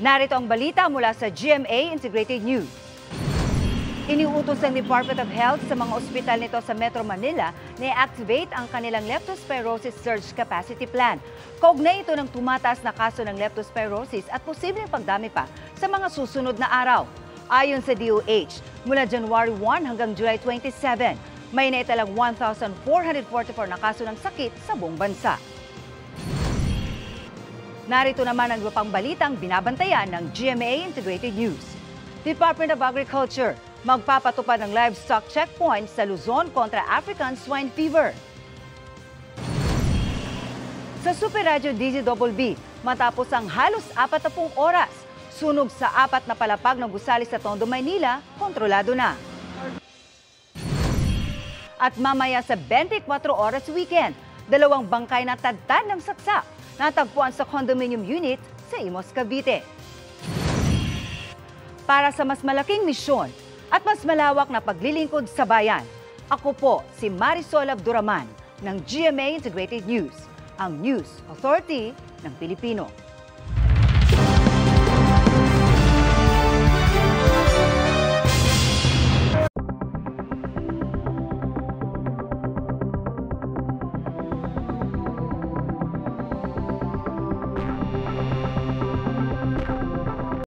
Narito ang balita mula sa GMA Integrated News. Iniutos ng Department of Health sa mga ospital nito sa Metro Manila na i-activate ang kanilang leptospirosis surge capacity plan. Kaugnay ito ng tumataas na kaso ng leptospirosis at posibleng pagdami pa sa mga susunod na araw. Ayon sa DOH, mula January 1 hanggang July 27, may naitalang 1,444 na kaso ng sakit sa buong bansa. Narito naman ang iba pang balitang binabantayan ng GMA Integrated News. Department of Agriculture, magpapatupad ng livestock checkpoint sa Luzon kontra African Swine Fever. Sa Super Radio DZBB, matapos ang halos 40 oras, sunog sa 4 na palapag ng gusali sa Tondo, Maynila, kontrolado na. At mamaya sa 24 oras weekend, 2 bangkay na tadtad ng saksak natagpuan sa condominium unit sa Imos, Cavite. Para sa mas malaking misyon at mas malawak na paglilingkod sa bayan, ako po si Marisol Abduraman ng GMA Integrated News, ang News Authority ng Pilipino.